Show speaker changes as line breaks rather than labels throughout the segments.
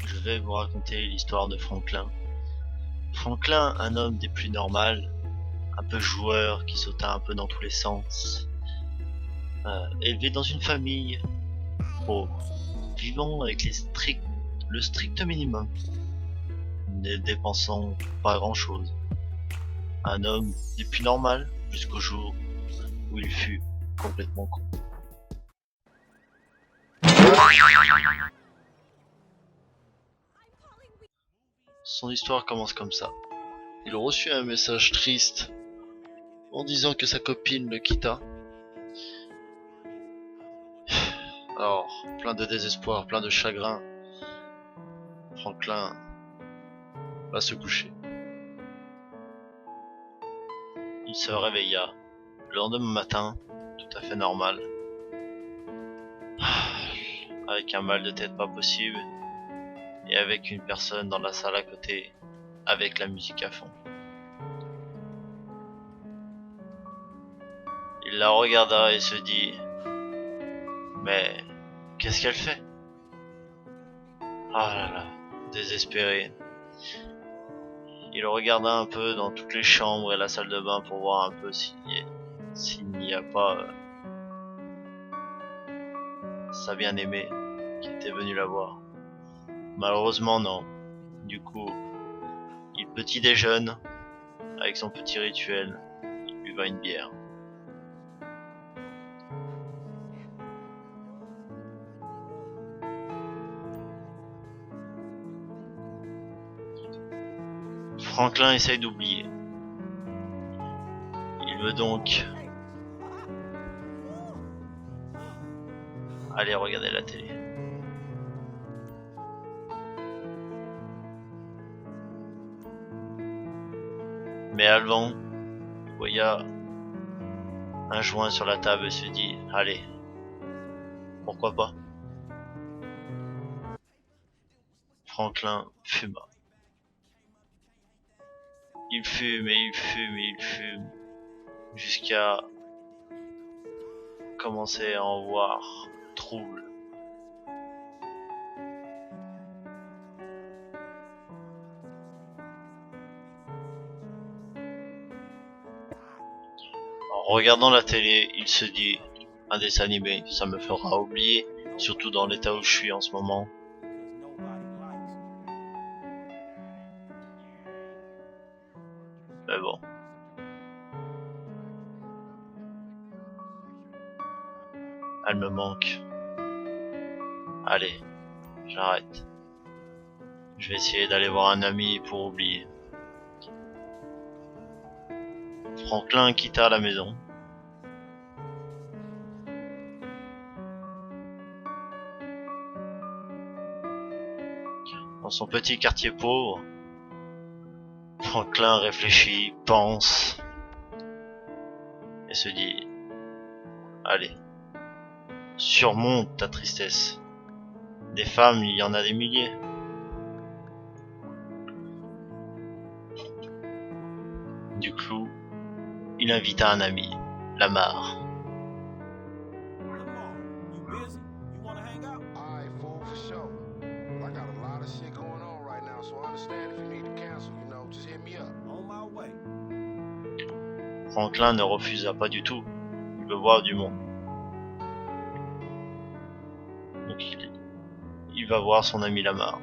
Je vais vous raconter l'histoire de Franklin. Franklin, un homme des plus normales, un peu joueur, qui sauta un peu dans tous les sens, élevé dans une famille pauvre, vivant avec le strict minimum, ne dépensant pas grand chose. Un homme des plus normales jusqu'au jour où il fut complètement con. Son histoire commence comme ça. Il reçut un message triste en disant que sa copine le quitta. Alors, plein de désespoir, plein de chagrin, Franklin va se coucher. Il se réveilla le lendemain matin, tout à fait normal, avec un mal de tête pas possible, et avec une personne dans la salle à côté, avec la musique à fond. Il la regarda et se dit, mais qu'est-ce qu'elle fait? Ah là là, désespéré. Il regarda un peu dans toutes les chambres et la salle de bain pour voir un peu s'il n'y a pas sa bien-aimée qui était venue la voir. Malheureusement non. Du coup, il petit déjeune avec son petit rituel, il buva une bière. Franklin essaye d'oublier. Il veut donc aller regarder la télé. Mais avant, il voya un joint sur la table et se dit, allez, pourquoi pas? Franklin fuma. Il fume et il fume et il fume jusqu'à commencer à en voir trouble. En regardant la télé, il se dit, un dessin animé, ça me fera oublier, surtout dans l'état où je suis en ce moment. Mais bon. Elle me manque. Allez, j'arrête. Je vais essayer d'aller voir un ami pour oublier. Franklin quitta la maison. Dans son petit quartier pauvre, Franklin réfléchit, pense, et se dit, allez, surmonte ta tristesse. Des femmes, il y en a des milliers. Du coup, il invita un ami, Lamar. Franklin ne refusa pas du tout. Il veut voir du monde. Donc il va voir son ami Lamar.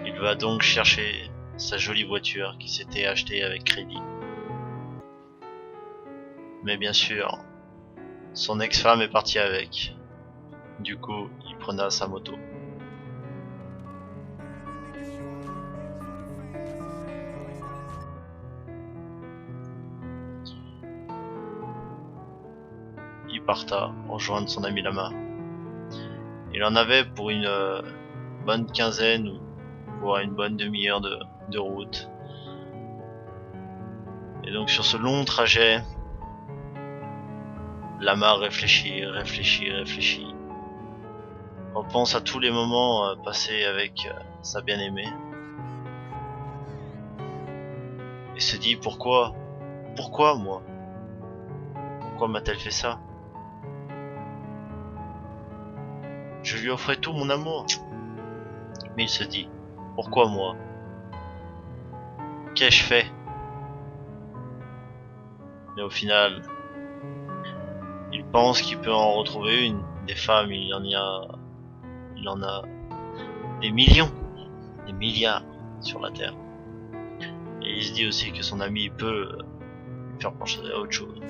Il va donc chercher sa jolie voiture qui s'était achetée avec crédit. Mais bien sûr, son ex-femme est partie avec. Du coup, il prenait sa moto. Il parta rejoindre son ami Lamar. Il en avait pour une bonne quinzaine ou pour une bonne demi-heure de route. Et donc sur ce long trajet, Lamar réfléchit. Repense à tous les moments passés avec sa bien-aimée. Et se dit pourquoi moi? Pourquoi m'a-t-elle fait ça? Je lui offrais tout mon amour. Mais il se dit, pourquoi moi? Qu'ai-je fait? Mais au final, il pense qu'il peut en retrouver une. Des femmes, il en a des millions, des milliards sur la Terre. Et il se dit aussi que son ami peut lui faire pencher à autre chose.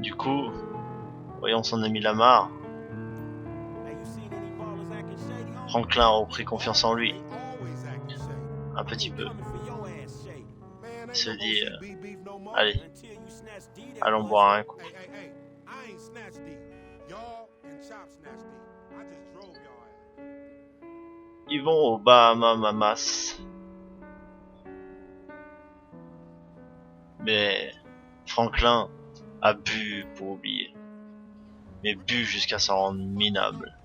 Du coup, voyant son ami Lamar, Franklin a repris confiance en lui. Un petit peu. Il se dit, allez, allons boire un coup. Ils vont au Bahamas. Mais Franklin a bu pour oublier. Mais bu jusqu'à s'en rendre minable.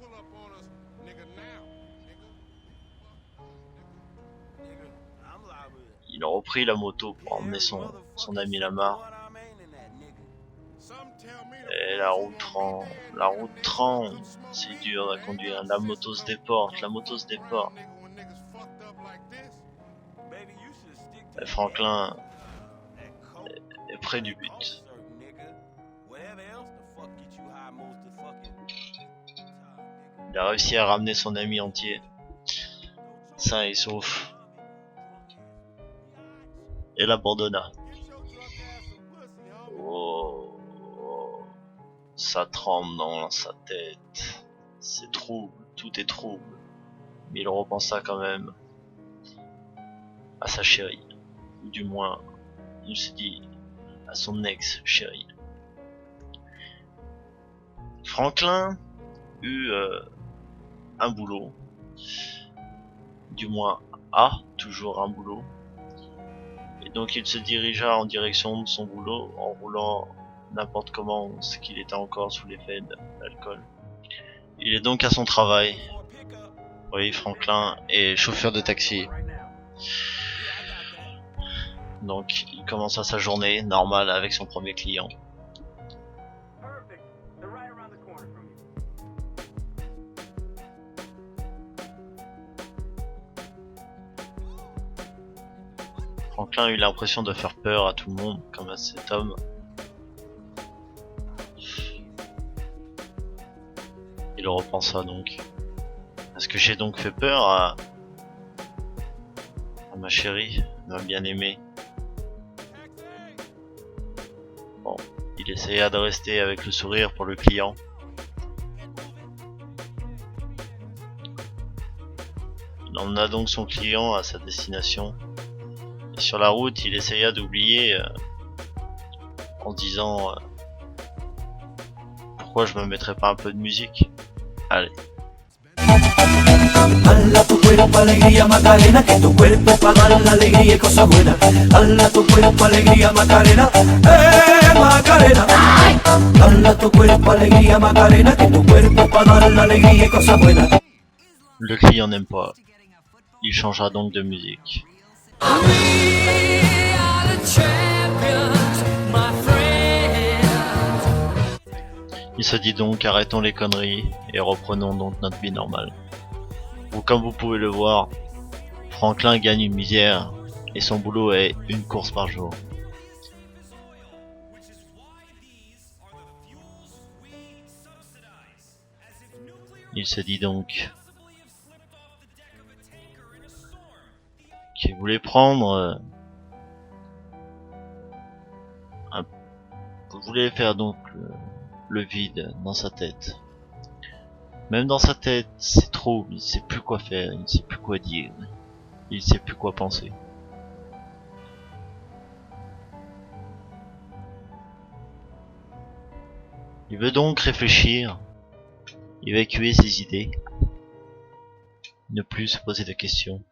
Il a repris la moto pour emmener son ami Lamar. Et la route 30, c'est dur à conduire. La moto se déporte. Et Franklin est près du but. Il a réussi à ramener son ami entier, sain et sauf, et l'abandonna. Oh, ça tremble dans sa tête. C'est trouble, tout est trouble. Mais il repensa quand même à sa chérie, ou du moins, il se dit à son ex-chérie. Franklin eut un boulot, du moins a toujours un boulot, et donc il se dirigea en direction de son boulot en roulant n'importe comment, ce qu'il était encore sous l'effet d'alcool. Il est donc à son travail. Oui, Franklin est chauffeur de taxi. Donc il commença sa journée normale avec son premier client. Franklin eut l'impression de faire peur à tout le monde, comme à cet homme. Il repensa donc. Est-ce que j'ai donc fait peur à ma chérie, ma bien-aimée? Bon, il essaya de rester avec le sourire pour le client. Il emmena donc son client à sa destination. Et sur la route, il essaya d'oublier en disant pourquoi je me mettrais pas un peu de musique? Allez.
Hala tu cuerpo alegría Macarena, que tu cuerpo pa' dar la alegría y cosas buenas. Hala tu cuerpo alegría Macarena, Macarena. Hala tu cuerpo alegría Macarena, que tu cuerpo pa' dar la alegría y cosas buenas.
Le client n'aime pas. Il changera donc de musique. Il se dit donc arrêtons les conneries et reprenons donc notre vie normale. Ou comme vous pouvez le voir, Franklin gagne une misère et son boulot est une course par jour. Il se dit donc qu'il voulait prendre voulait faire donc le vide dans sa tête. Même dans sa tête, c'est trop, il sait plus quoi faire, il ne sait plus quoi dire, il sait plus quoi penser. Il veut donc réfléchir, évacuer ses idées, ne plus se poser de questions.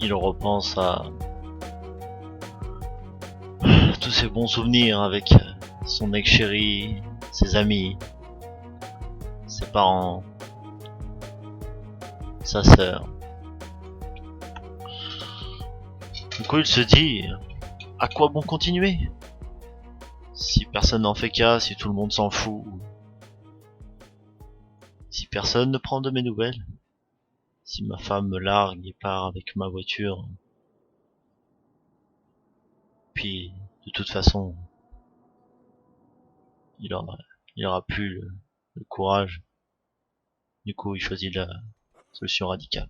Il repense à tout tous ses bons souvenirs avec son ex-chérie, ses amis, ses parents, sa sœur. Du coup, il se dit, à quoi bon continuer? Si personne n'en fait cas, si tout le monde s'en fout, si personne ne prend de mes nouvelles, si ma femme me largue et part avec ma voiture, puis de toute façon, il aura plus le courage. Du coup, il choisit la solution radicale.